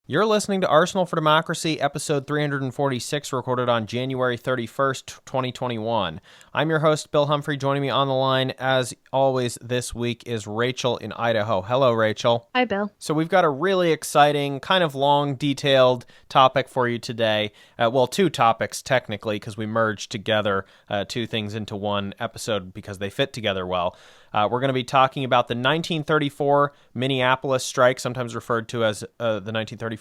You're listening to Arsenal for Democracy, episode 346, recorded on January 31st, 2021. I'm your host, Bill Humphrey. Joining me on the line, as always, this week is Rachel in Idaho. Hello, Rachel. Hi, Bill. So we've got a really exciting, kind of long, detailed topic for you today. Two topics, technically, because we merged together two things into one episode because they fit together well. We're going to be talking about the 1934 Minneapolis strike, sometimes referred to as the 1934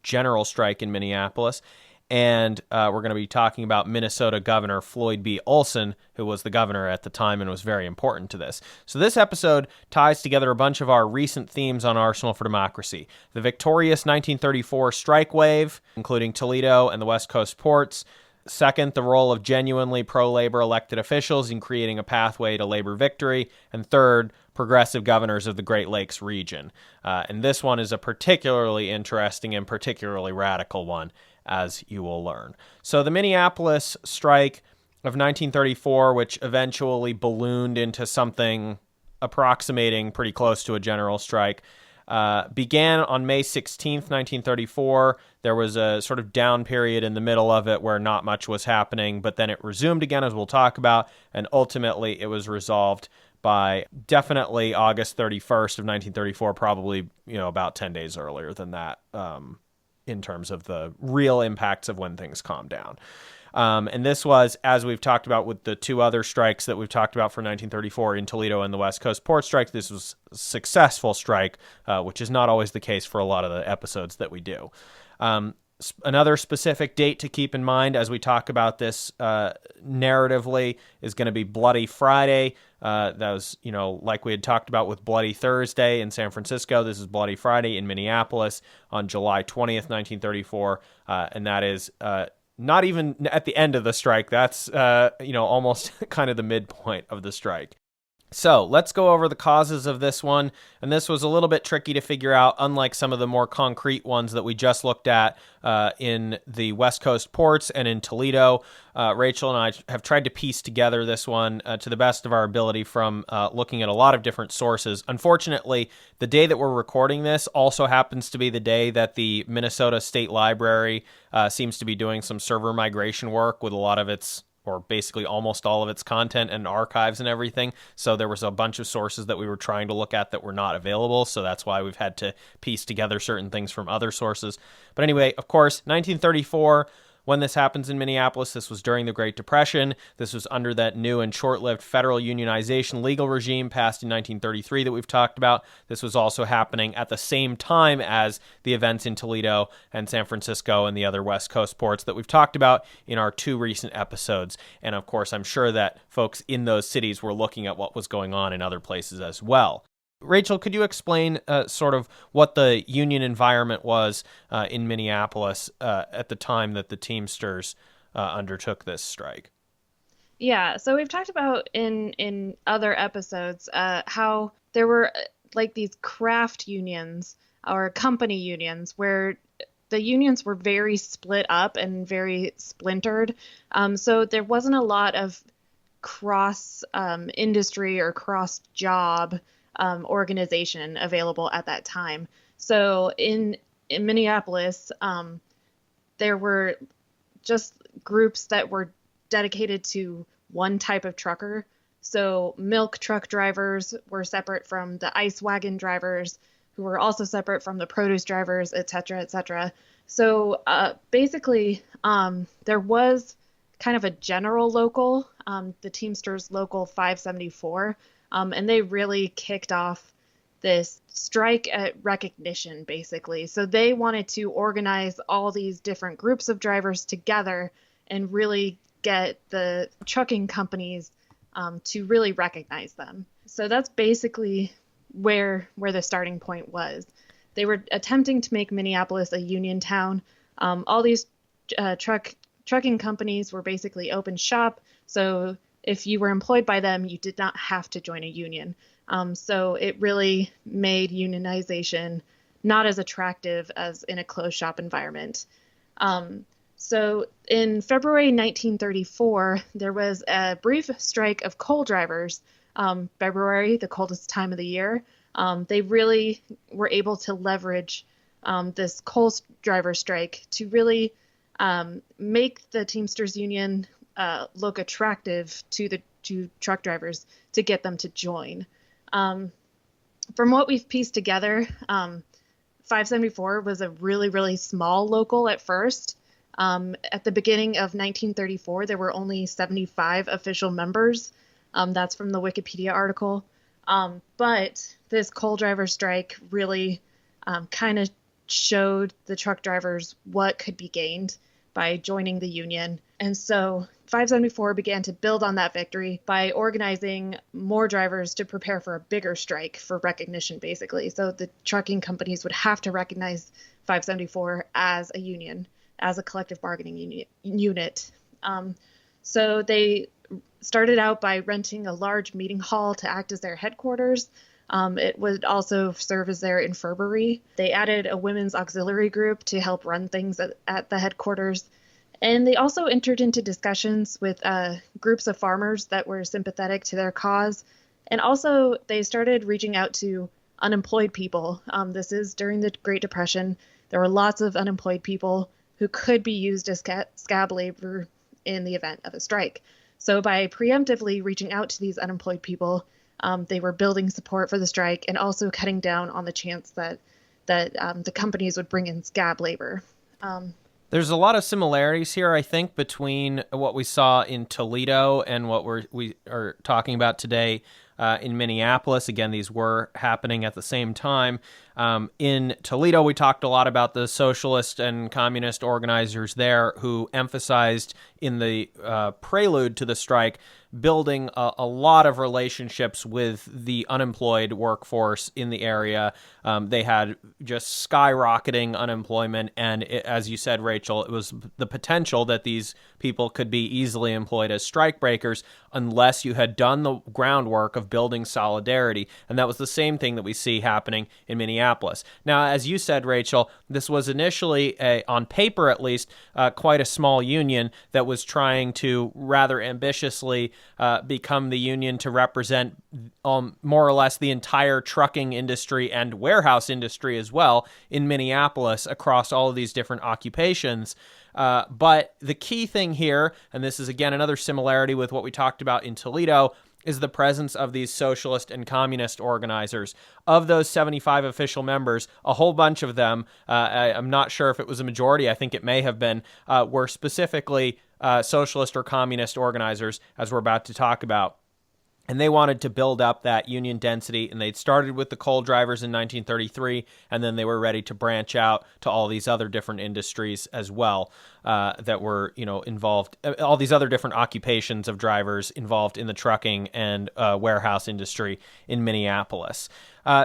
general strike in Minneapolis. And we're going to be talking about Minnesota Governor Floyd B. Olson, who was the governor at the time and was very important to this. So this episode ties together a bunch of our recent themes on Arsenal for Democracy. The victorious 1934 strike wave, including Toledo and the West Coast ports. Second, the role of genuinely pro-labor elected officials in creating a pathway to labor victory. And third, progressive governors of the Great Lakes region. And this one is a particularly interesting and particularly radical one, as you will learn. So the Minneapolis strike of 1934, which eventually ballooned into something approximating pretty close to a general strike, began on May 16th, 1934. There was a sort of down period in the middle of it where not much was happening, but then it resumed again, as we'll talk about, and ultimately it was resolved by definitely August 31st of 1934, probably, about 10 days earlier than that, in terms of the real impacts of when things calmed down. And this was, as we've talked about with the two other strikes that we've talked about for 1934 in Toledo and the West Coast port strike, this was a successful strike, which is not always the case for a lot of the episodes that we do. Another specific date to keep in mind as we talk about this narratively is going to be Bloody Friday. That was, like we had talked about with Bloody Thursday in San Francisco. This is Bloody Friday in Minneapolis on July 20th, 1934. And that is not even at the end of the strike. That's, almost kind of the midpoint of the strike. So let's go over the causes of this one. And this was a little bit tricky to figure out, unlike some of the more concrete ones that we just looked at in the West Coast ports and in Toledo. Rachel and I have tried to piece together this one to the best of our ability from looking at a lot of different sources. Unfortunately, the day that we're recording this also happens to be the day that the Minnesota State Library seems to be doing some server migration work with a lot of its, or basically almost all of its content and archives and everything. So there was a bunch of sources that we were trying to look at that were not available. So that's why we've had to piece together certain things from other sources. But anyway, of course, 1934, when this happens in Minneapolis, this was during the Great Depression. This was under that new and short-lived federal unionization legal regime passed in 1933 that we've talked about. This was also happening at the same time as the events in Toledo and San Francisco and the other West Coast ports that we've talked about in our two recent episodes. And of course, I'm sure that folks in those cities were looking at what was going on in other places as well. Rachel, could you explain sort of what the union environment was in Minneapolis at the time that the Teamsters undertook this strike? Yeah, so we've talked about in other episodes how there were like these craft unions or company unions where the unions were very split up and very splintered. So there wasn't a lot of cross industry or cross job organization available at that time. So in Minneapolis, there were just groups that were dedicated to one type of trucker. So milk truck drivers were separate from the ice wagon drivers, who were also separate from the produce drivers, et cetera, et cetera. So basically, there was kind of a general local, the Teamsters Local 574, and they really kicked off this strike at recognition, basically. So they wanted to organize all these different groups of drivers together and really get the trucking companies to really recognize them. So that's basically where the starting point was. They were attempting to make Minneapolis a union town. All these trucking companies were basically open shop. So if you were employed by them, you did not have to join a union. So it really made unionization not as attractive as in a closed shop environment. So in February 1934, there was a brief strike of coal drivers. February, the coldest time of the year. They really were able to leverage this coal driver strike to really make the Teamsters union look attractive to truck drivers to get them to join. From what we've pieced together, 574 was a really, really small local at first. At the beginning of 1934, there were only 75 official members. That's from the Wikipedia article. But this coal driver strike really kind of showed the truck drivers what could be gained by joining the union. And so 574 began to build on that victory by organizing more drivers to prepare for a bigger strike for recognition, basically. So the trucking companies would have to recognize 574 as a union, as a collective bargaining unit. So they started out by renting a large meeting hall to act as their headquarters. It would also serve as their infirmary. They added a women's auxiliary group to help run things at the headquarters. And they also entered into discussions with groups of farmers that were sympathetic to their cause. And also they started reaching out to unemployed people. This is during the Great Depression. There were lots of unemployed people who could be used as scab labor in the event of a strike. So by preemptively reaching out to these unemployed people, they were building support for the strike and also cutting down on the chance that the companies would bring in scab labor. There's a lot of similarities here, I think, between what we saw in Toledo and what we are talking about today in Minneapolis. Again, these were happening at the same time. In Toledo, we talked a lot about the socialist and communist organizers there who emphasized in the prelude to the strike building a lot of relationships with the unemployed workforce in the area. They had just skyrocketing unemployment, and as you said, Rachel, it was the potential that these people could be easily employed as strikebreakers unless you had done the groundwork of building solidarity. And that was the same thing that we see happening in Minneapolis. Now, as you said, Rachel, this was initially, on paper at least, quite a small union that was trying to rather ambitiously become the union to represent more or less the entire trucking industry and warehouse industry as well in Minneapolis across all of these different occupations. But the key thing here, and this is again another similarity with what we talked about in Toledo, is the presence of these socialist and communist organizers. Of those 75 official members, a whole bunch of them, I'm not sure if it was a majority, I think it may have been, were specifically socialist or communist organizers, as we're about to talk about. And they wanted to build up that union density, and they'd started with the coal drivers in 1933, and then they were ready to branch out to all these other different industries as well that were, involved, all these other different occupations of drivers involved in the trucking and warehouse industry in Minneapolis.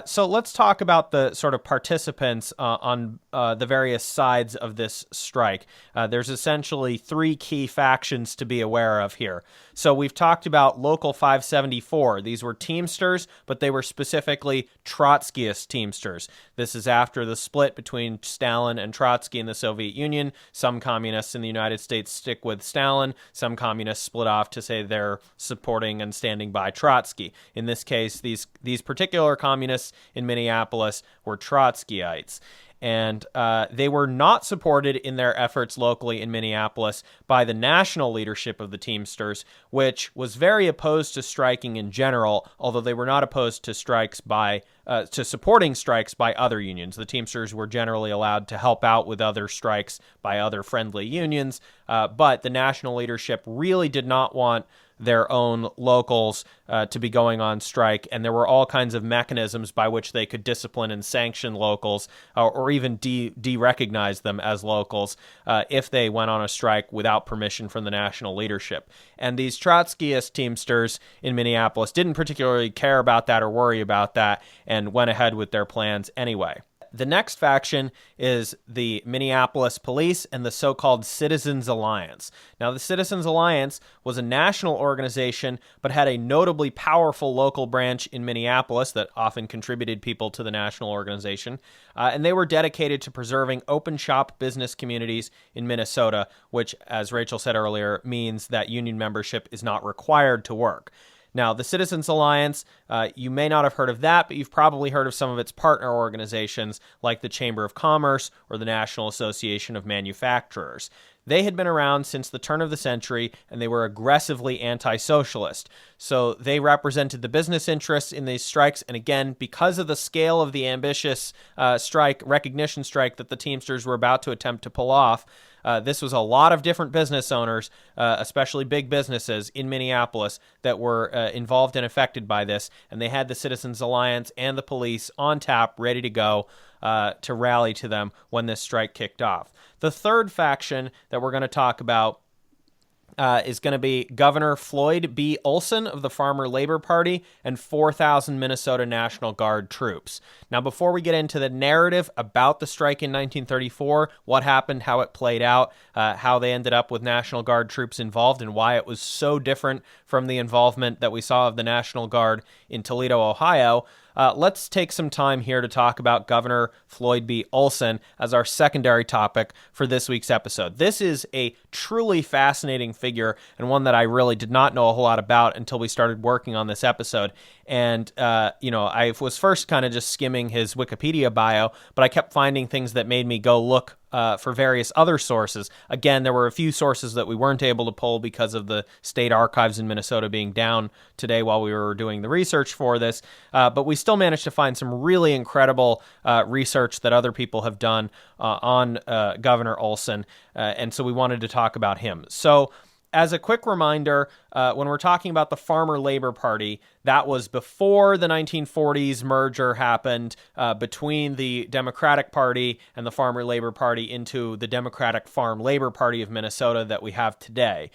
So let's talk about the sort of participants on the various sides of this strike. There's essentially three key factions to be aware of here. So we've talked about Local 574. These were Teamsters, but they were specifically Trotskyist Teamsters. This is after the split between Stalin and Trotsky in the Soviet Union. Some communists in the United States stick with Stalin. Some communists split off to say they're supporting and standing by Trotsky. In this case, these particular communists in Minneapolis were Trotskyites. And they were not supported in their efforts locally in Minneapolis by the national leadership of the Teamsters, which was very opposed to striking in general, although they were not opposed to supporting strikes by other unions. The Teamsters were generally allowed to help out with other strikes by other friendly unions, but the national leadership really did not want their own locals to be going on strike, and there were all kinds of mechanisms by which they could discipline and sanction locals or even de-recognize them as locals if they went on a strike without permission from the national leadership. And these Trotskyist Teamsters in Minneapolis didn't particularly care about that or worry about that and went ahead with their plans anyway. The next faction is the Minneapolis Police and the so-called Citizens Alliance. Now, the Citizens Alliance was a national organization, but had a notably powerful local branch in Minneapolis that often contributed people to the national organization. And they were dedicated to preserving open shop business communities in Minnesota, which, as Rachel said earlier, means that union membership is not required to work. Now, the Citizens Alliance, you may not have heard of that, but you've probably heard of some of its partner organizations like the Chamber of Commerce or the National Association of Manufacturers. They had been around since the turn of the century, and they were aggressively anti-socialist. So they represented the business interests in these strikes, and again, because of the scale of the ambitious recognition strike that the Teamsters were about to attempt to pull off, this was a lot of different business owners, especially big businesses in Minneapolis, that were involved and affected by this, and they had the Citizens Alliance and the police on tap, ready to go to rally to them when this strike kicked off. The third faction that we're going to talk about is going to be Governor Floyd B. Olson of the Farmer Labor Party and 4,000 Minnesota National Guard troops. Now, before we get into the narrative about the strike in 1934, what happened, how it played out, how they ended up with National Guard troops involved, and why it was so different from the involvement that we saw of the National Guard in Toledo, Ohio, let's take some time here to talk about Governor Floyd B. Olson as our secondary topic for this week's episode. This is a truly fascinating figure and one that I really did not know a whole lot about until we started working on this episode. And, I was first kind of just skimming his Wikipedia bio, but I kept finding things that made me go look for various other sources. Again, there were a few sources that we weren't able to pull because of the state archives in Minnesota being down today while we were doing the research for this, but we still managed to find some really incredible research that other people have done on Governor Olson, and so we wanted to talk about him. So, as a quick reminder, when we're talking about the Farmer Labor Party, that was before the 1940s merger happened between the Democratic Party and the Farmer Labor Party into the Democratic Farm Labor Party of Minnesota that we have today.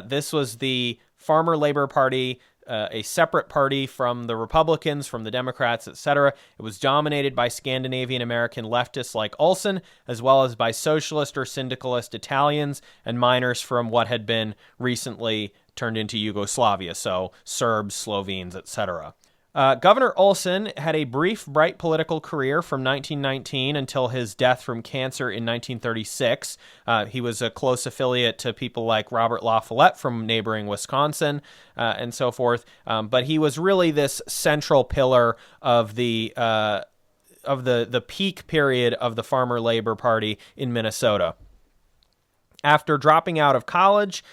This was the Farmer Labor Party, a separate party from the Republicans, from the Democrats, etc. It was dominated by Scandinavian American leftists like Olson, as well as by socialist or syndicalist Italians and miners from what had been recently turned into Yugoslavia, so Serbs, Slovenes, etc. Governor Olson had a brief, bright political career from 1919 until his death from cancer in 1936. He was a close affiliate to people like Robert La Follette from neighboring Wisconsin and so forth. But he was really this central pillar of the peak period of the Farmer Labor Party in Minnesota. After dropping out of college,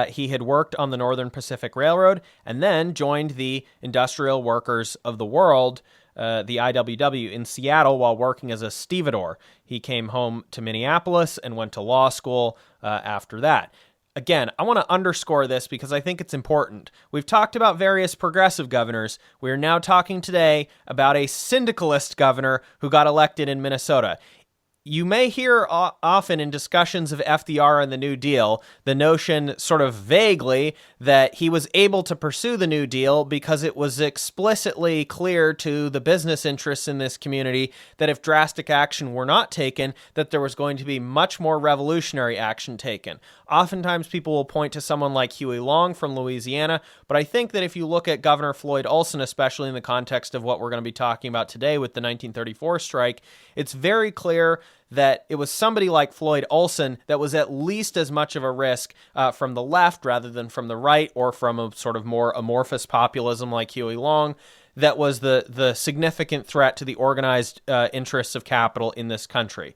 he had worked on the Northern Pacific Railroad and then joined the Industrial Workers of the World, the IWW, in Seattle while working as a stevedore. He came home to Minneapolis and went to law school after that. Again, I want to underscore this because I think it's important. We've talked about various progressive governors. We are now talking today about a syndicalist governor who got elected in Minnesota. You may hear often in discussions of FDR and the New Deal the notion sort of vaguely that he was able to pursue the New Deal because it was explicitly clear to the business interests in this community that if drastic action were not taken, that there was going to be much more revolutionary action taken. Oftentimes people will point to someone like Huey Long from Louisiana, but I think that if you look at Governor Floyd Olson, especially in the context of what we're going to be talking about today with the 1934 strike, it's very clear that it was somebody like Floyd Olson that was at least as much of a risk from the left rather than from the right or from a sort of more amorphous populism like Huey Long that was the significant threat to the organized interests of capital in this country.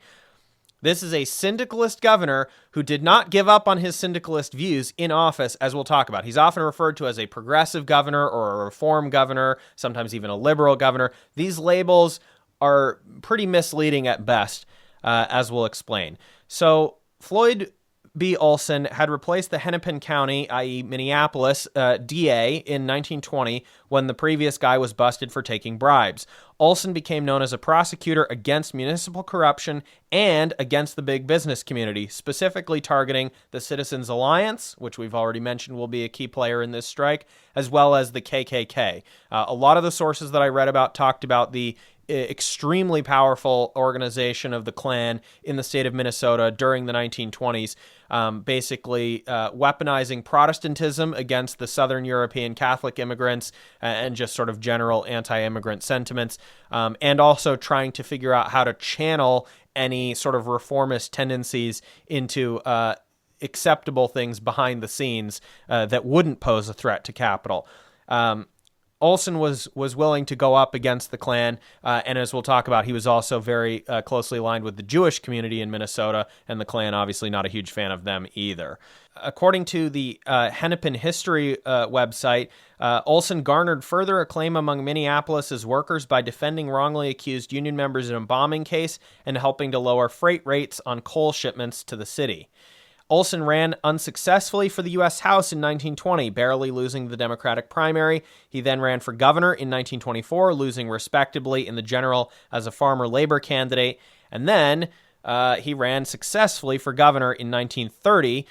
This is a syndicalist governor who did not give up on his syndicalist views in office, as we'll talk about. He's often referred to as a progressive governor or a reform governor, sometimes even a liberal governor. These labels are pretty misleading at best, as we'll explain. So Floyd B. Olson had replaced the Hennepin County, i.e. Minneapolis, DA in 1920 when the previous guy was busted for taking bribes. Olson became known as a prosecutor against municipal corruption and against the big business community, specifically targeting the Citizens Alliance, which we've already mentioned will be a key player in this strike, as well as the KKK. A lot of the sources that I read about talked about the extremely powerful organization of the Klan in the state of Minnesota during the 1920s, basically weaponizing Protestantism against the Southern European Catholic immigrants and just sort of general anti-immigrant sentiments, and also trying to figure out how to channel any sort of reformist tendencies into acceptable things behind the scenes that wouldn't pose a threat to capital. Olson was willing to go up against the Klan, and as we'll talk about, he was also very closely aligned with the Jewish community in Minnesota, and the Klan obviously not a huge fan of them either. According to the Hennepin History website, Olson garnered further acclaim among Minneapolis' workers by defending wrongly accused union members in a bombing case and helping to lower freight rates on coal shipments to the city. Olson ran unsuccessfully for the U.S. House in 1920, barely losing the Democratic primary. He then ran for governor in 1924, losing respectably in the general as a farmer labor candidate. And then he ran successfully for governor in 1930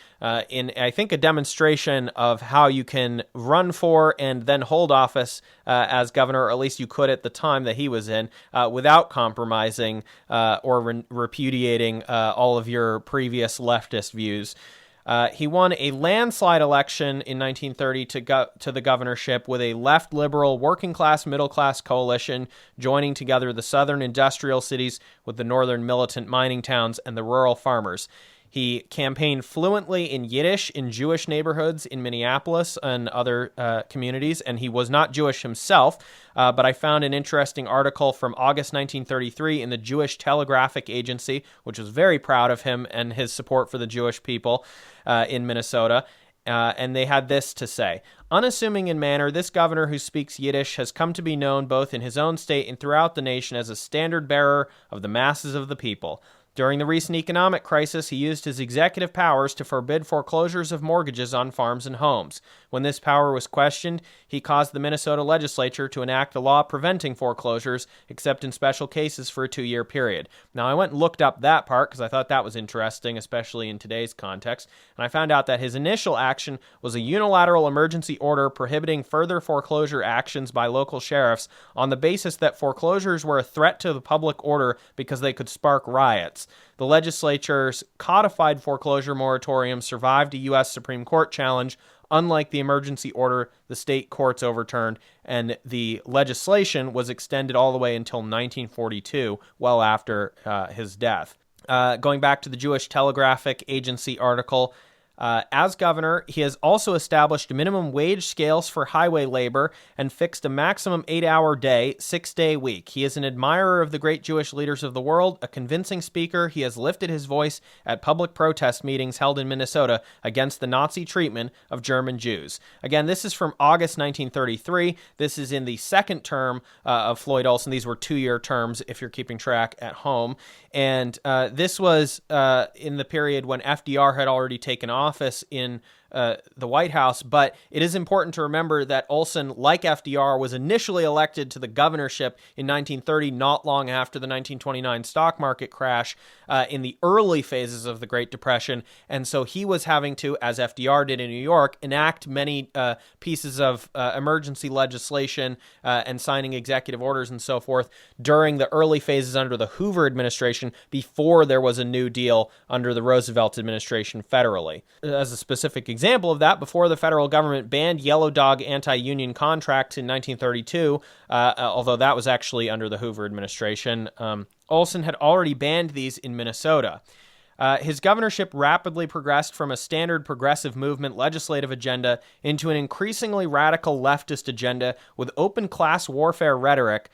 in, I think, a demonstration of how you can run for and then hold office as governor, or at least you could at the time that he was in, without compromising or repudiating all of your previous leftist views. He won a landslide election in 1930 to the governorship with a left liberal working class middle class coalition joining together the southern industrial cities with the northern militant mining towns and the rural farmers. He campaigned fluently in Yiddish in Jewish neighborhoods in Minneapolis and other communities, and he was not Jewish himself, but I found an interesting article from August 1933 in the Jewish Telegraphic Agency, which was very proud of him and his support for the Jewish people in Minnesota. And they had this to say: "Unassuming in manner, this governor who speaks Yiddish has come to be known both in his own state and throughout the nation as a standard bearer of the masses of the people. During the recent economic crisis, he used his executive powers to forbid foreclosures of mortgages on farms and homes. When this power was questioned, he caused the Minnesota legislature to enact a law preventing foreclosures, except in special cases for a 2-year period." Now, I went and looked up that part because I thought that was interesting, especially in today's context, and I found out that his initial action was a unilateral emergency order prohibiting further foreclosure actions by local sheriffs on the basis that foreclosures were a threat to the public order because they could spark riots. The legislature's codified foreclosure moratorium survived a U.S. Supreme Court challenge. Unlike the emergency order, the state courts overturned, and the legislation was extended all the way until 1942, well after his death. Going back to the Jewish Telegraphic Agency article, as governor, he has also established minimum wage scales for highway labor and fixed a maximum 8-hour day, 6-day week. He is an admirer of the great Jewish leaders of the world, a convincing speaker. He has lifted his voice at public protest meetings held in Minnesota against the Nazi treatment of German Jews. Again, this is from August 1933. This is in the second term of Floyd Olson. These were 2-year terms, if you're keeping track at home. And this was in the period when FDR had already taken office in the White House, but it is important to remember that Olson, like FDR, was initially elected to the governorship in 1930, not long after the 1929 stock market crash in the early phases of the Great Depression, and so he was having to, as FDR did in New York, enact many pieces of emergency legislation and signing executive orders and so forth during the early phases under the Hoover administration before there was a New Deal under the Roosevelt administration federally. As a specific example of that, before the federal government banned yellow dog anti-union contracts in 1932, although that was actually under the Hoover administration, Olson had already banned these in Minnesota. His governorship rapidly progressed from a standard progressive movement legislative agenda into an increasingly radical leftist agenda with open class warfare rhetoric,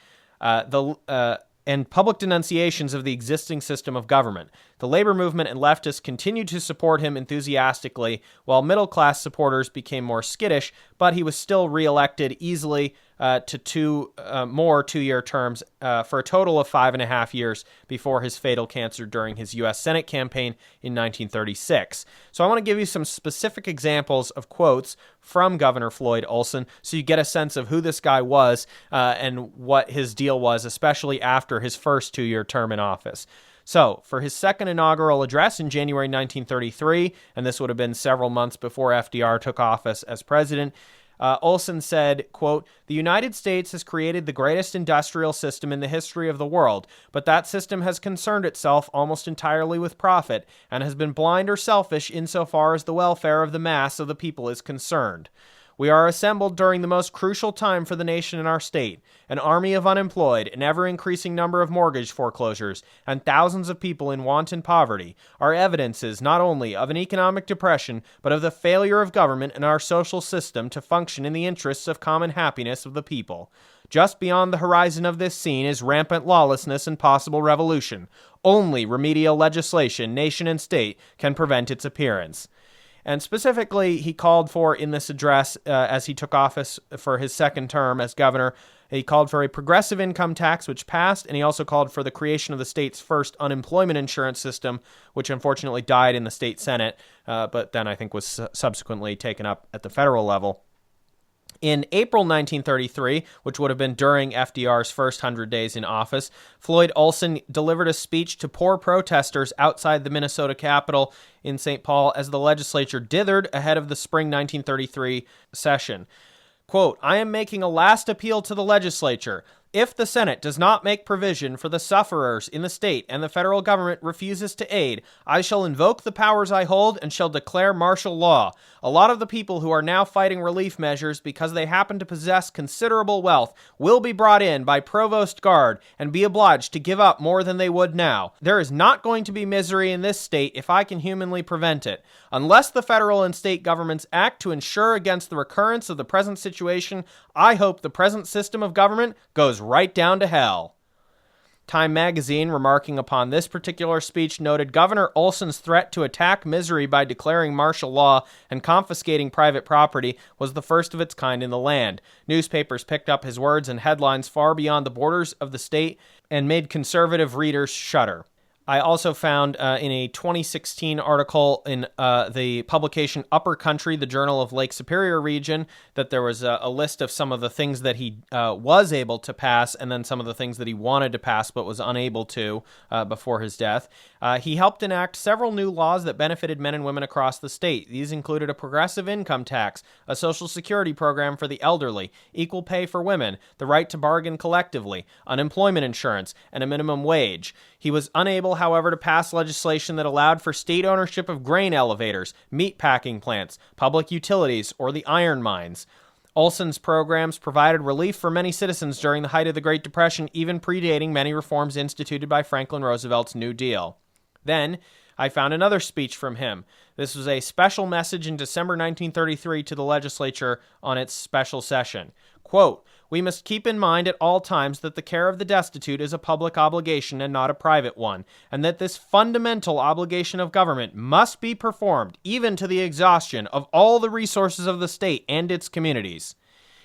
and public denunciations of the existing system of government. The labor movement and leftists continued to support him enthusiastically, while middle-class supporters became more skittish, but he was still reelected easily to 2 more 2-year terms for a total of 5.5 years before his fatal cancer during his U.S. Senate campaign in 1936. So I want to give you some specific examples of quotes from Governor Floyd Olson so you get a sense of who this guy was and what his deal was, especially after his first 2-year term in office. So, for his second inaugural address in January 1933, and this would have been several months before FDR took office as president, Olson said, quote, "The United States has created the greatest industrial system in the history of the world, but that system has concerned itself almost entirely with profit and has been blind or selfish insofar as the welfare of the mass of the people is concerned. We are assembled during the most crucial time for the nation and our state. An army of unemployed, an ever-increasing number of mortgage foreclosures, and thousands of people in want and poverty are evidences not only of an economic depression, but of the failure of government and our social system to function in the interests of common happiness of the people. Just beyond the horizon of this scene is rampant lawlessness and possible revolution. Only remedial legislation, nation and state, can prevent its appearance. And specifically, he called for, in this address, as he took office for his second term as governor, he called for a progressive income tax, which passed, and he also called for the creation of the state's first unemployment insurance system, which unfortunately died in the state Senate, but then I think was subsequently taken up at the federal level. In April 1933, which would have been during FDR's first 100 days in office, Floyd Olson delivered a speech to poor protesters outside the Minnesota Capitol in St. Paul as the legislature dithered ahead of the spring 1933 session. Quote, "I am making a last appeal to the legislature. If the Senate does not make provision for the sufferers in the state and the federal government refuses to aid, I shall invoke the powers I hold and shall declare martial law. A lot of the people who are now fighting relief measures because they happen to possess considerable wealth will be brought in by provost guard and be obliged to give up more than they would now. There is not going to be misery in this state if I can humanly prevent it. Unless the federal and state governments act to ensure against the recurrence of the present situation, I hope the present system of government goes right down to hell." Time magazine, remarking upon this particular speech, noted Governor Olson's threat to attack misery by declaring martial law and confiscating private property was the first of its kind in the land. Newspapers picked up his words and headlines far beyond the borders of the state and made conservative readers shudder. I also found in a 2016 article in the publication Upper Country, the Journal of Lake Superior Region, that there was a list of some of the things that he was able to pass and then some of the things that he wanted to pass but was unable to before his death. He helped enact several new laws that benefited men and women across the state. These included a progressive income tax, a social security program for the elderly, equal pay for women, the right to bargain collectively, unemployment insurance, and a minimum wage. He was unable, however, to pass legislation that allowed for state ownership of grain elevators, meat packing plants, public utilities, or the iron mines. Olson's programs provided relief for many citizens during the height of the Great Depression, even predating many reforms instituted by Franklin Roosevelt's New Deal. Then, I found another speech from him. This was a special message in December 1933 to the legislature on its special session. Quote, "We must keep in mind at all times that the care of the destitute is a public obligation and not a private one, and that this fundamental obligation of government must be performed, even to the exhaustion of all the resources of the state and its communities."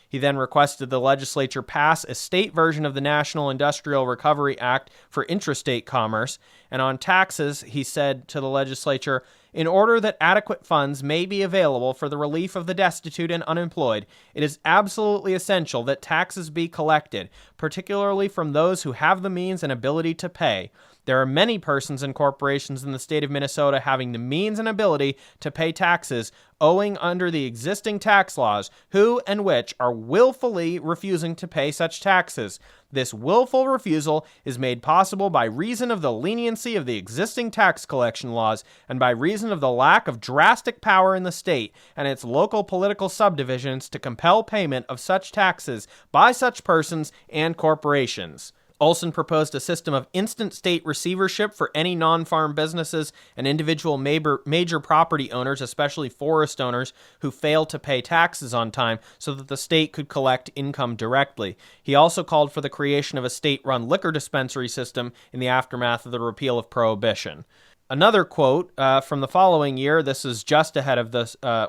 He then requested the legislature pass a state version of the National Industrial Recovery Act for intrastate commerce, and on taxes, he said to the legislature, "In order that adequate funds may be available for the relief of the destitute and unemployed, it is absolutely essential that taxes be collected, particularly from those who have the means and ability to pay. There are many persons and corporations in the state of Minnesota having the means and ability to pay taxes owing under the existing tax laws, who and which are willfully refusing to pay such taxes. This willful refusal is made possible by reason of the leniency of the existing tax collection laws and by reason of the lack of drastic power in the state and its local political subdivisions to compel payment of such taxes by such persons and corporations." Olson proposed a system of instant state receivership for any non-farm businesses and individual major property owners, especially forest owners, who fail to pay taxes on time so that the state could collect income directly. He also called for the creation of a state-run liquor dispensary system in the aftermath of the repeal of Prohibition. Another quote from the following year, this is just ahead of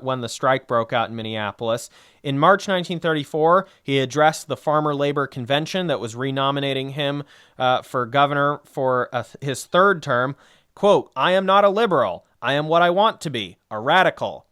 when the strike broke out in Minneapolis. In March 1934, he addressed the Farmer Labor Convention that was renominating him for governor for his third term. Quote, "I am not a liberal. I am what I want to be, a radical."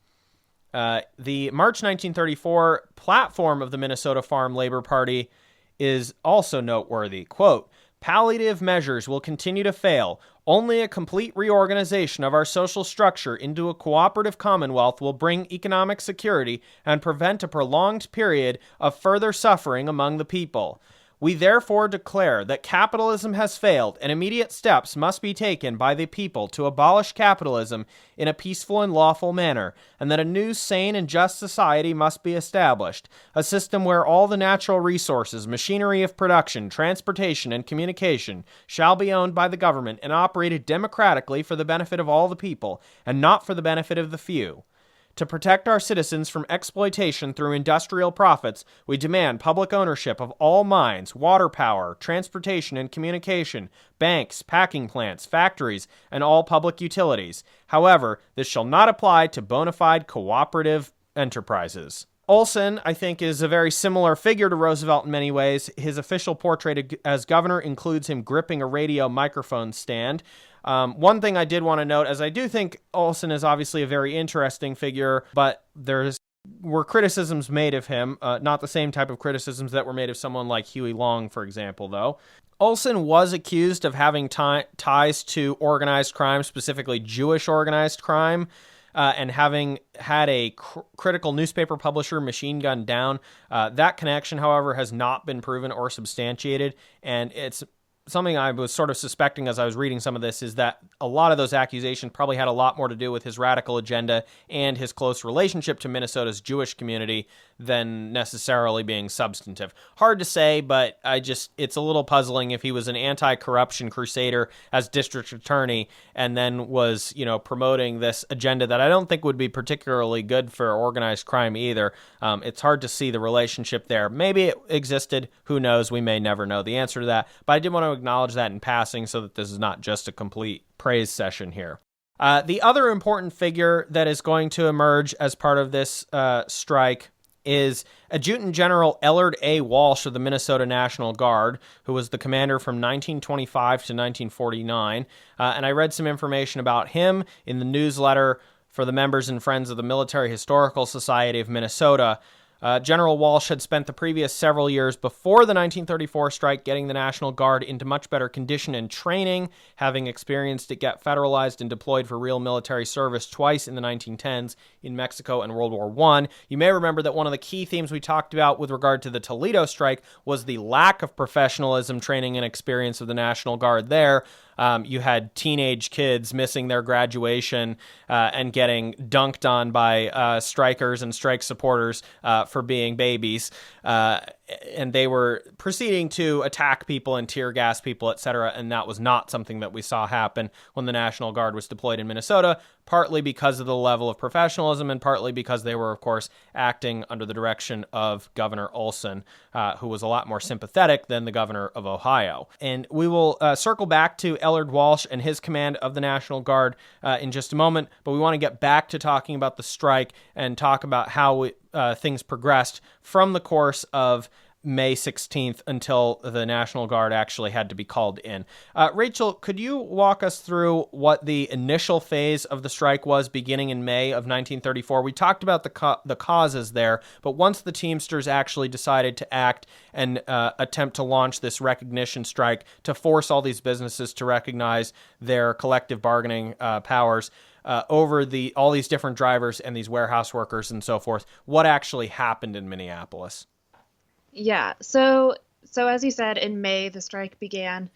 The March 1934 platform of the Minnesota Farm Labor Party is also noteworthy. Quote, "Palliative measures will continue to fail. Only a complete reorganization of our social structure into a cooperative commonwealth will bring economic security and prevent a prolonged period of further suffering among the people. We therefore declare that capitalism has failed and immediate steps must be taken by the people to abolish capitalism in a peaceful and lawful manner, and that a new, sane, and just society must be established, a system where all the natural resources, machinery of production, transportation, and communication shall be owned by the government and operated democratically for the benefit of all the people, and not for the benefit of the few. To protect our citizens from exploitation through industrial profits, we demand public ownership of all mines, water power, transportation and communication, banks, packing plants, factories, and all public utilities. However, this shall not apply to bona fide cooperative enterprises. Olson, I think, is a very similar figure to Roosevelt in many ways. His official portrait as governor includes him gripping a radio microphone stand. One thing I did want to note, as I do think Olson is obviously a very interesting figure, but were criticisms made of him, not the same type of criticisms that were made of someone like Huey Long, for example, though. Olson was accused of having ties to organized crime, specifically Jewish organized crime, and having had a critical newspaper publisher machine gunned down. That connection, however, has not been proven or substantiated, and it's something I was sort of suspecting as I was reading some of this, is that a lot of those accusations probably had a lot more to do with his radical agenda and his close relationship to Minnesota's Jewish community than necessarily being substantive. Hard to say, but it's a little puzzling if he was an anti-corruption crusader as district attorney and then was, promoting this agenda that I don't think would be particularly good for organized crime either. It's hard to see the relationship there. Maybe it existed. Who knows? We may never know the answer to that, but I did want to acknowledge that in passing so that this is not just a complete praise session here. The other important figure that is going to emerge as part of this strike is Adjutant General Ellard A. Walsh of the Minnesota National Guard, who was the commander from 1925 to 1949. And I read some information about him in the newsletter for the members and friends of the Military Historical Society of Minnesota. General Walsh had spent the previous several years before the 1934 strike getting the National Guard into much better condition and training, having experienced it get federalized and deployed for real military service twice in the 1910s in Mexico and World War I. You may remember that one of the key themes we talked about with regard to the Toledo strike was the lack of professionalism, training, and experience of the National Guard there. You had teenage kids missing their graduation and getting dunked on by strikers and strike supporters for being babies. And they were proceeding to attack people and tear gas people, etc. And that was not something that we saw happen when the National Guard was deployed in Minnesota, partly because of the level of professionalism and partly because they were, of course, acting under the direction of Governor Olson, who was a lot more sympathetic than the governor of Ohio. And we will circle back to Ellard Walsh and his command of the National Guard in just a moment, but we want to get back to talking about the strike and talk about how things progressed from the course of May 16th until the National Guard actually had to be called in. Rachel, could you walk us through what the initial phase of the strike was beginning in May of 1934? We talked about the causes there, but once the Teamsters actually decided to act and attempt to launch this recognition strike to force all these businesses to recognize their collective bargaining powers over all these different drivers and these warehouse workers and so forth, what actually happened in Minneapolis? Yeah, so as you said, in May, the strike began.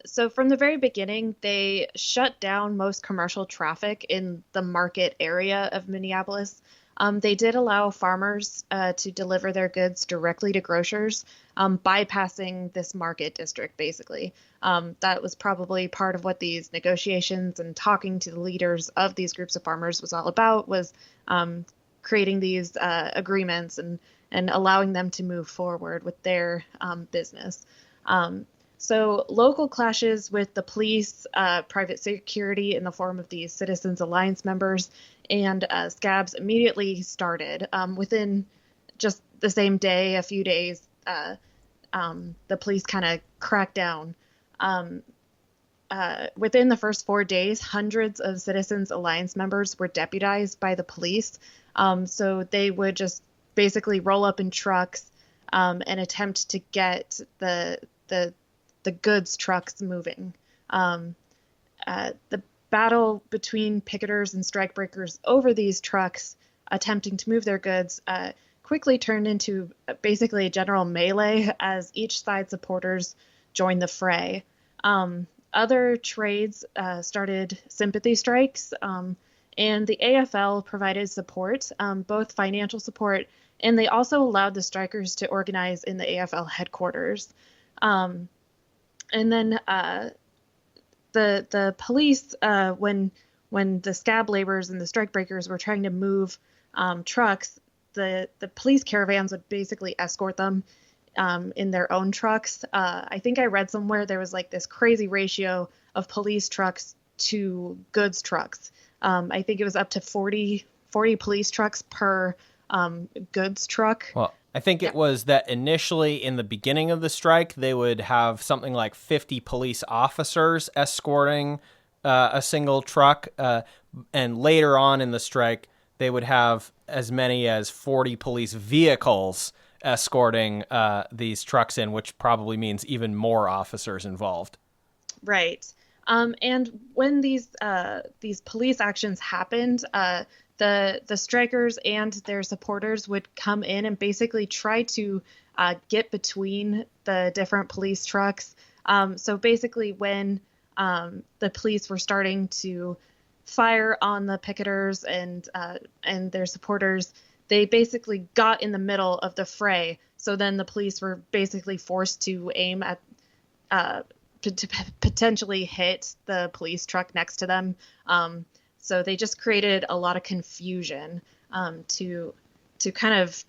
So from the very beginning, they shut down most commercial traffic in the market area of Minneapolis. They did allow farmers to deliver their goods directly to grocers, bypassing this market district, basically. That was probably part of what these negotiations and talking to the leaders of these groups of farmers was all about, was creating these agreements and allowing them to move forward with their business. So local clashes with the police, private security in the form of these Citizens Alliance members, and scabs immediately started. Within just the same day, a few days, the police kind of cracked down. Within the first 4 days, hundreds of Citizens Alliance members were deputized by the police. So they would just basically roll up in trucks and attempt to get the goods trucks moving. The battle between picketers and strikebreakers over these trucks attempting to move their goods quickly turned into basically a general melee as each side's supporters joined the fray. Other trades started sympathy strikes, and the AFL provided support, both financial support, and they also allowed the strikers to organize in the AFL headquarters. And then the police, when the scab laborers and the strikebreakers were trying to move trucks, the police caravans would basically escort them in their own trucks. I think I read somewhere there was like this crazy ratio of police trucks to goods trucks. I think it was up to 40 police trucks per goods truck. Well, I think it was that initially in the beginning of the strike, they would have something like 50 police officers escorting a single truck. And later on in the strike, they would have as many as 40 police vehicles escorting these trucks in, which probably means even more officers involved. Right. And when these police actions happened, the strikers and their supporters would come in and basically try to get between the different police trucks. So basically, when the police were starting to fire on the picketers and their supporters, they basically got in the middle of the fray. So then the police were basically forced to aim at to potentially hit the police truck next to them. So they just created a lot of confusion to kind of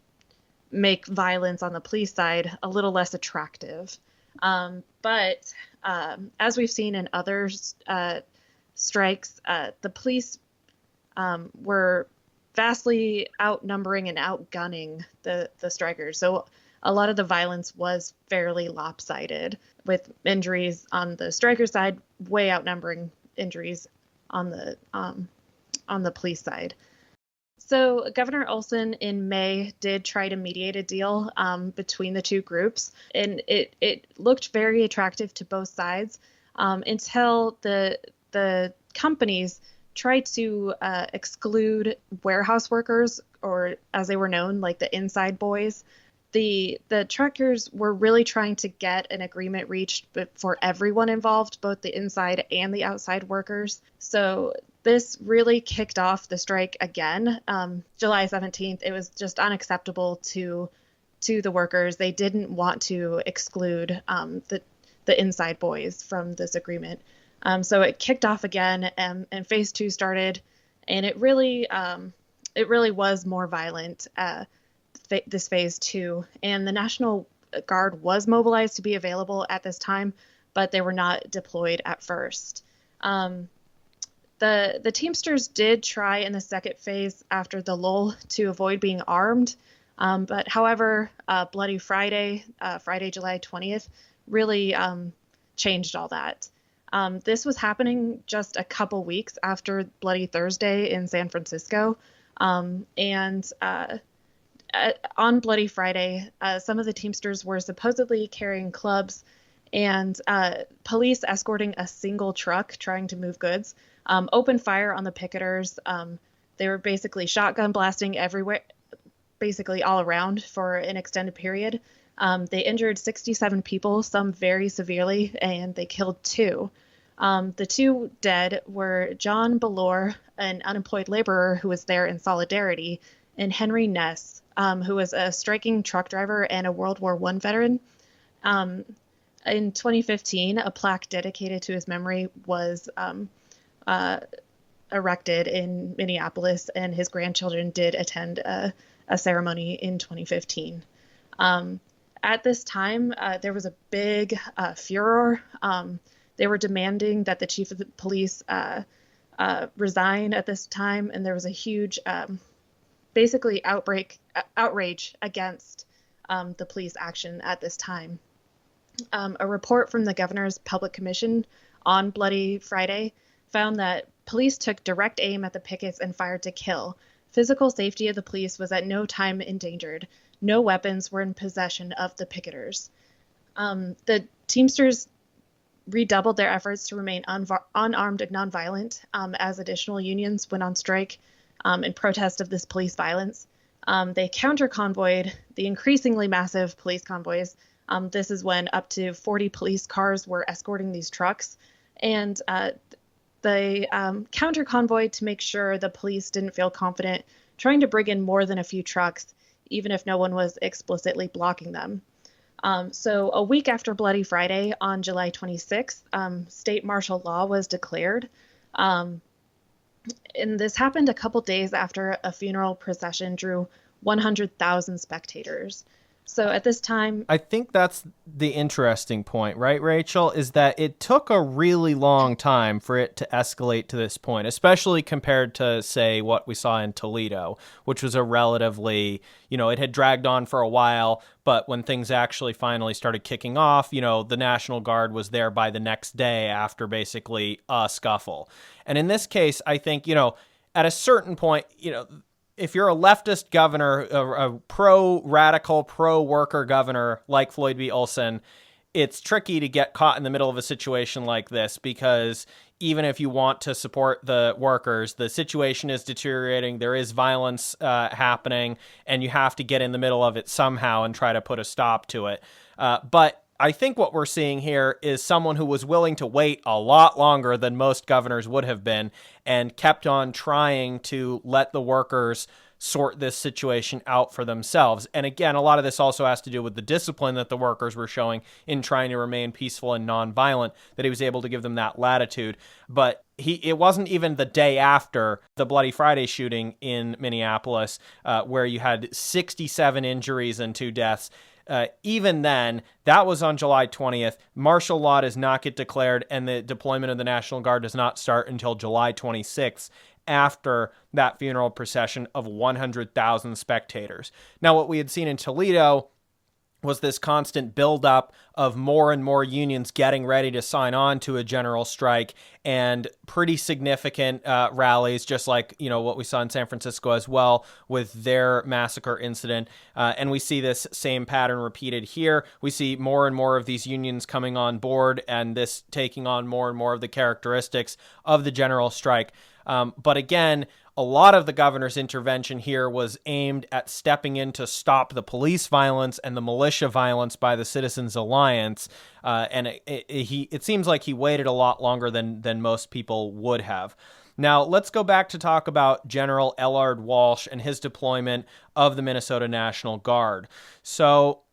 make violence on the police side a little less attractive. But as we've seen in other strikes, the police were vastly outnumbering and outgunning the strikers. So a lot of the violence was fairly lopsided, with injuries on the striker side way outnumbering injuries on the police side. So Governor Olson in May did try to mediate a deal between the two groups, and it looked very attractive to both sides until the companies tried to exclude warehouse workers, or as they were known, like the inside boys. The truckers were really trying to get an agreement reached for everyone involved, both the inside and the outside workers. So this really kicked off the strike again. July 17th, it was just unacceptable to the workers. They didn't want to exclude the inside boys from this agreement. So it kicked off again, and phase two started, and it really was more violent. This phase two, and the National Guard was mobilized to be available at this time, but they were not deployed at first. The Teamsters did try in the second phase after the lull to avoid being armed, but however, Bloody Friday, July 20th, really changed all that. This was happening just a couple weeks after Bloody Thursday in San Francisco, and on Bloody Friday, some of the Teamsters were supposedly carrying clubs, and police escorting a single truck trying to move goods opened fire on the picketers. They were basically shotgun blasting everywhere, basically all around for an extended period. They injured 67 people, some very severely, and they killed 2. The 2 dead were John Ballore, an unemployed laborer who was there in solidarity, and Henry Ness, who was a striking truck driver and a World War I veteran. In 2015, a plaque dedicated to his memory was erected in Minneapolis, and his grandchildren did attend a ceremony in 2015. At this time, there was a big furor. They were demanding that the chief of the police resign at this time, and there was a huge basically outrage against the police action at this time. A report from the governor's public commission on Bloody Friday found that police took direct aim at the pickets and fired to kill. Physical safety of the police was at no time endangered. No weapons were in possession of the picketers. The Teamsters redoubled their efforts to remain unarmed and nonviolent as additional unions went on strike in protest of this police violence. They counter-convoyed the increasingly massive police convoys. This is when up to 40 police cars were escorting these trucks. And they counter-convoyed to make sure the police didn't feel confident trying to bring in more than a few trucks, even if no one was explicitly blocking them. So a week after Bloody Friday, on July 26th, state martial law was declared. And this happened a couple days after a funeral procession drew 100,000 spectators. So at this time, I think that's the interesting point, right, Rachel, is that it took a really long time for it to escalate to this point, especially compared to, say, what we saw in Toledo, which was a relatively, it had dragged on for a while, but when things actually finally started kicking off, the National Guard was there by the next day after basically a scuffle. And in this case, I think, at a certain point, if you're a leftist governor, a pro-radical, pro-worker governor like Floyd B. Olson, it's tricky to get caught in the middle of a situation like this because even if you want to support the workers, the situation is deteriorating, there is violence happening, and you have to get in the middle of it somehow and try to put a stop to it. But I think what we're seeing here is someone who was willing to wait a lot longer than most governors would have been and kept on trying to let the workers sort this situation out for themselves. And again, a lot of this also has to do with the discipline that the workers were showing in trying to remain peaceful and nonviolent, that he was able to give them that latitude. But it wasn't even the day after the Bloody Friday shooting in Minneapolis, where you had 67 injuries and 2 deaths. Even then, that was on July 20th. Martial law does not get declared, and the deployment of the National Guard does not start until July 26th, after that funeral procession of 100,000 spectators. Now, what we had seen in Toledo was this constant buildup of more and more unions getting ready to sign on to a general strike, and pretty significant rallies, just like what we saw in San Francisco as well with their massacre incident. And we see this same pattern repeated here. We see more and more of these unions coming on board, and this taking on more and more of the characteristics of the general strike. But again, a lot of the governor's intervention here was aimed at stepping in to stop the police violence and the militia violence by the Citizens Alliance. And it seems like he waited a lot longer than most people would have. Now, let's go back to talk about General Ellard Walsh and his deployment of the Minnesota National Guard. So,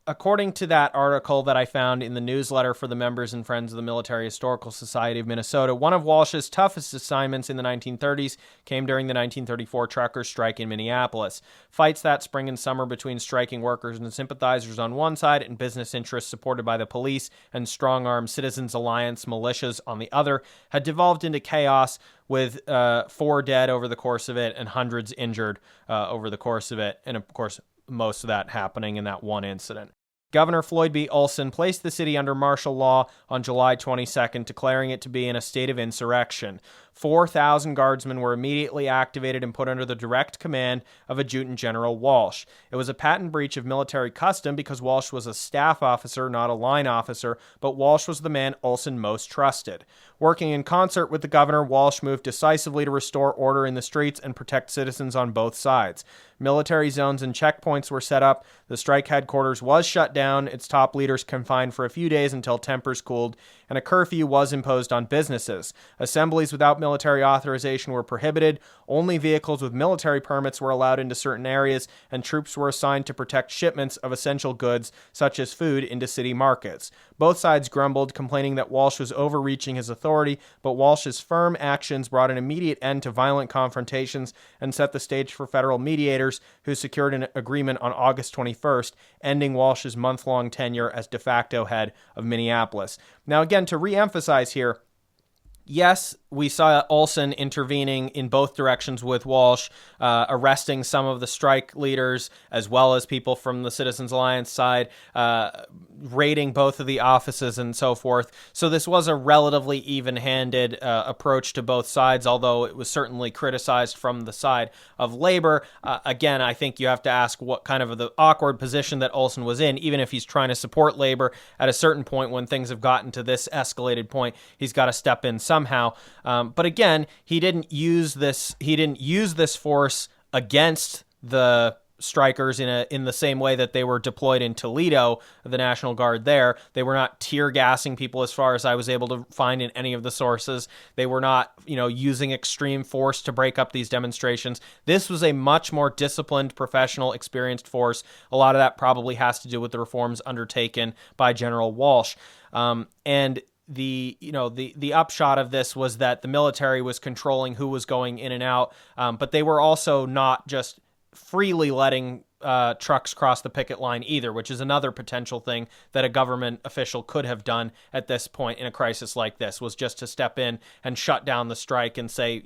according to that article that I found in the newsletter for the members and friends of the Military Historical Society of Minnesota, one of Walsh's toughest assignments in the 1930s came during the 1934 truckers' strike in Minneapolis. Fights that spring and summer between striking workers and sympathizers on one side and business interests supported by the police and strong-armed Citizens Alliance militias on the other had devolved into chaos, with 4 dead over the course of it and hundreds injured over the course of it. And of course, most of that happening in that one incident. Governor Floyd B. Olson placed the city under martial law on July 22nd, declaring it to be in a state of insurrection. 4,000 guardsmen were immediately activated and put under the direct command of Adjutant General Walsh. It was a patent breach of military custom because Walsh was a staff officer, not a line officer, but Walsh was the man Olson most trusted. Working in concert with the governor, Walsh moved decisively to restore order in the streets and protect citizens on both sides. Military zones and checkpoints were set up. The strike headquarters was shut down, its top leaders confined for a few days until tempers cooled, and a curfew was imposed on businesses. Assemblies without military authorization were prohibited. Only vehicles with military permits were allowed into certain areas, and troops were assigned to protect shipments of essential goods, such as food, into city markets. Both sides grumbled, complaining that Walsh was overreaching his authority, but Walsh's firm actions brought an immediate end to violent confrontations and set the stage for federal mediators, who secured an agreement on August 21st, ending Walsh's month-long tenure as de facto head of Minneapolis. Now, again, to re-emphasize here, yes, we saw Olson intervening in both directions with Walsh, arresting some of the strike leaders as well as people from the Citizens Alliance side, raiding both of the offices and so forth. So this was a relatively even-handed approach to both sides, although it was certainly criticized from the side of labor. Again, I think you have to ask what kind of the awkward position that Olson was in. Even if he's trying to support labor, at a certain point when things have gotten to this escalated point, he's got to step in somehow. But again, he didn't use this force against the strikers in the same way that they were deployed in Toledo, the National Guard there. They were not tear gassing people as far as I was able to find in any of the sources. They were not, using extreme force to break up these demonstrations. This was a much more disciplined, professional, experienced force. A lot of that probably has to do with the reforms undertaken by General Walsh. And the upshot of this was that the military was controlling who was going in and out, but they were also not just freely letting trucks cross the picket line either, which is another potential thing that a government official could have done at this point in a crisis like this, was just to step in and shut down the strike and say,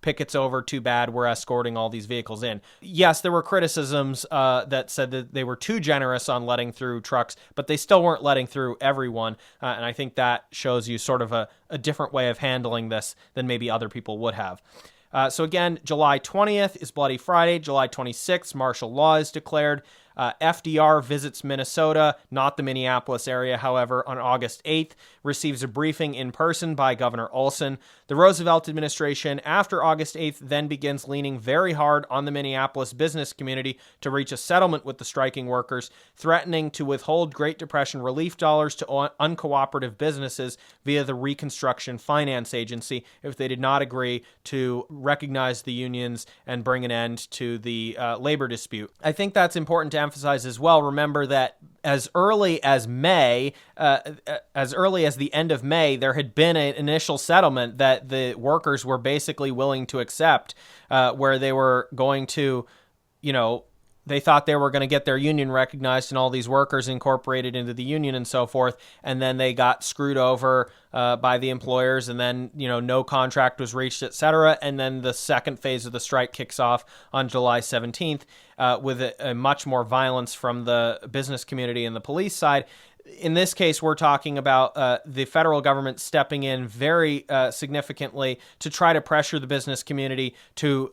picket's over, too bad, we're escorting all these vehicles in. Yes, there were criticisms that said that they were too generous on letting through trucks, but they still weren't letting through everyone, and I think that shows you sort of a different way of handling this than maybe other people would have. So again, July 20th is Bloody Friday. July 26th, martial law is declared. FDR visits Minnesota, not the Minneapolis area, however, on August 8th, receives a briefing in person by Governor Olson. The Roosevelt administration, after August 8th, then begins leaning very hard on the Minneapolis business community to reach a settlement with the striking workers, threatening to withhold Great Depression relief dollars to uncooperative businesses via the Reconstruction Finance Agency if they did not agree to recognize the unions and bring an end to the labor dispute. I think that's important to emphasize as well. Remember that as early as May, as early as the end of May, there had been an initial settlement that the workers were basically willing to accept, where they were going to, they thought they were going to get their union recognized and all these workers incorporated into the union and so forth. And then they got screwed over by the employers, and then, no contract was reached, et cetera. And then the second phase of the strike kicks off on July 17th with a much more violence from the business community and the police side. In this case, we're talking about the federal government stepping in very significantly to try to pressure the business community to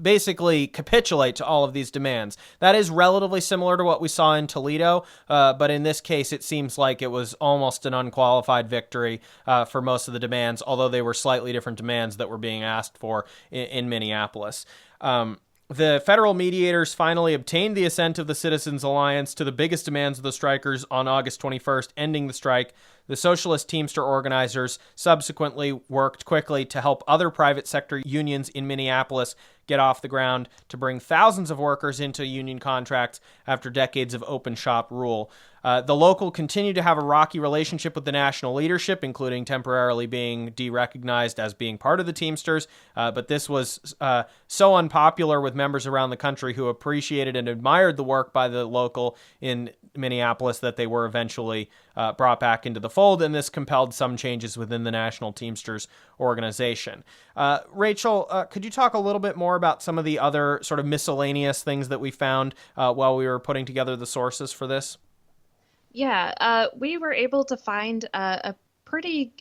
basically capitulate to all of these demands. That is relatively similar to what we saw in Toledo, but in this case, it seems like it was almost an unqualified victory for most of the demands, although they were slightly different demands that were being asked for in Minneapolis. The federal mediators finally obtained the assent of the Citizens Alliance to the biggest demands of the strikers on August 21st, ending the strike. The socialist Teamster organizers subsequently worked quickly to help other private sector unions in Minneapolis get off the ground to bring thousands of workers into union contracts after decades of open shop rule. The local continued to have a rocky relationship with the national leadership, including temporarily being de-recognized as being part of the Teamsters, but this was so unpopular with members around the country who appreciated and admired the work by the local in Minneapolis that they were eventually brought back into the fold, and this compelled some changes within the National Teamsters organization. Rachel, could you talk a little bit more about some of the other sort of miscellaneous things that we found while we were putting together the sources for this? Yeah, we were able to find a pretty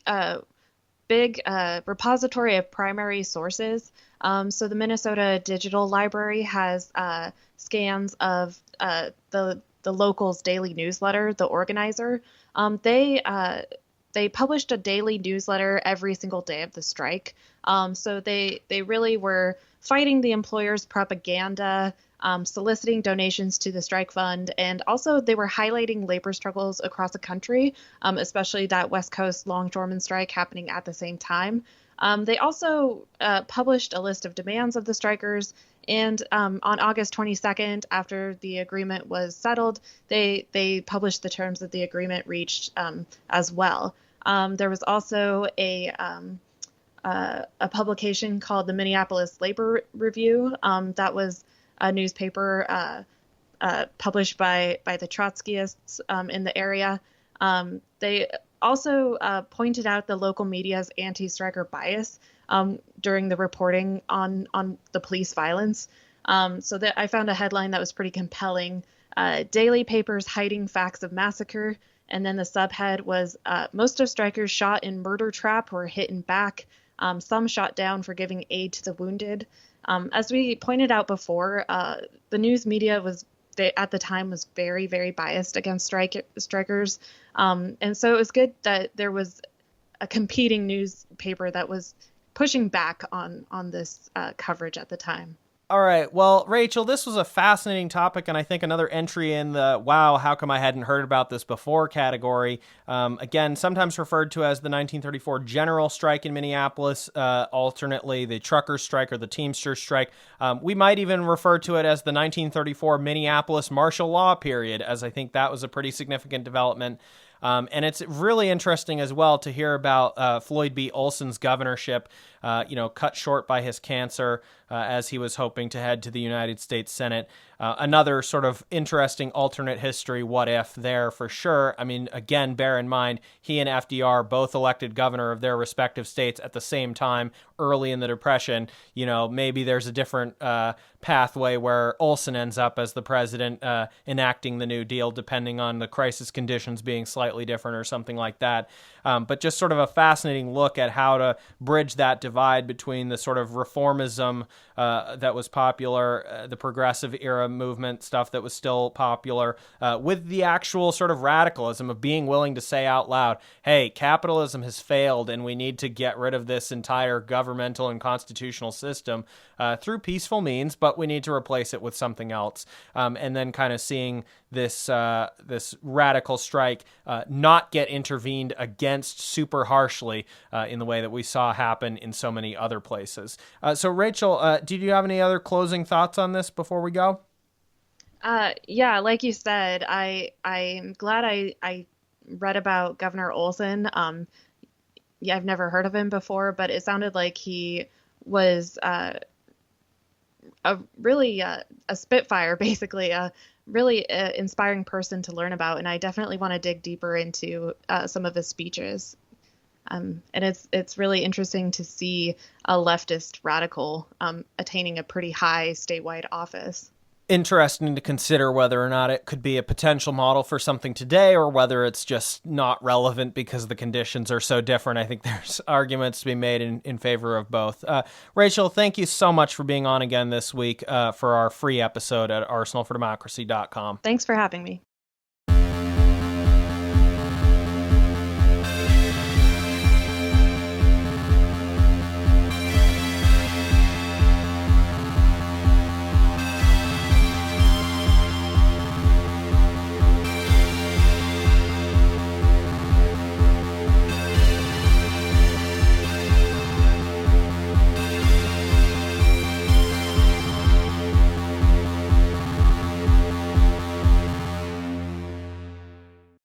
big repository of primary sources. So the Minnesota Digital Library has scans of the local's daily newsletter, The Organizer. They published a daily newsletter every single day of the strike. So they really were fighting the employers' propaganda, soliciting donations to the strike fund, and also they were highlighting labor struggles across the country, especially that West Coast longshoreman strike happening at the same time. They also published a list of demands of the strikers, and on August 22nd, after the agreement was settled, they published the terms that the agreement reached as well. There was also a publication called the Minneapolis Labor Review that was a newspaper published by the Trotskyists in the area. They also pointed out the local media's anti-striker bias during the reporting on the police violence. So that I found a headline that was pretty compelling. Daily papers hiding facts of massacre. And then the subhead was most of strikers shot in murder trap or hit in back. Some shot down for giving aid to the wounded. As we pointed out before, the news media at the time was very, very biased against strikers. And so it was good that there was a competing newspaper that was pushing back on this coverage at the time. All right. Well, Rachel, this was a fascinating topic, and I think another entry in the wow, how come I hadn't heard about this before category. Again, sometimes referred to as the 1934 general strike in Minneapolis, alternately the truckers' strike or the Teamsters strike. We might even refer to it as the 1934 Minneapolis martial law period, as I think that was a pretty significant development. And it's really interesting as well to hear about Floyd B. Olson's governorship, cut short by his cancer as he was hoping to head to the United States Senate. Another sort of interesting alternate history, what if there for sure. I mean, again, bear in mind, he and FDR both elected governor of their respective states at the same time early in the Depression. Maybe there's a different pathway where Olson ends up as the president enacting the New Deal, depending on the crisis conditions being slightly different or something like that. But just sort of a fascinating look at how to bridge that divide between the sort of reformism that was popular, the progressive era movement stuff that was still popular, with the actual sort of radicalism of being willing to say out loud, hey, capitalism has failed and we need to get rid of this entire governmental and constitutional system through peaceful means, but we need to replace it with something else. And then kind of seeing this radical strike not get intervened against super harshly in the way that we saw happen in so many other places. So Rachel, did you have any other closing thoughts on this before we go? Yeah, like you said, I'm glad I read about Governor Olson. Yeah, I've never heard of him before, but it sounded like he was a really a spitfire, basically, a really inspiring person to learn about, and I definitely want to dig deeper into some of his speeches. And it's really interesting to see a leftist radical attaining a pretty high statewide office. Interesting to consider whether or not it could be a potential model for something today or whether it's just not relevant because the conditions are so different. I think there's arguments to be made in favor of both. Rachel, thank you so much for being on again this week for our free episode at arsenalfordemocracy.com. Thanks for having me.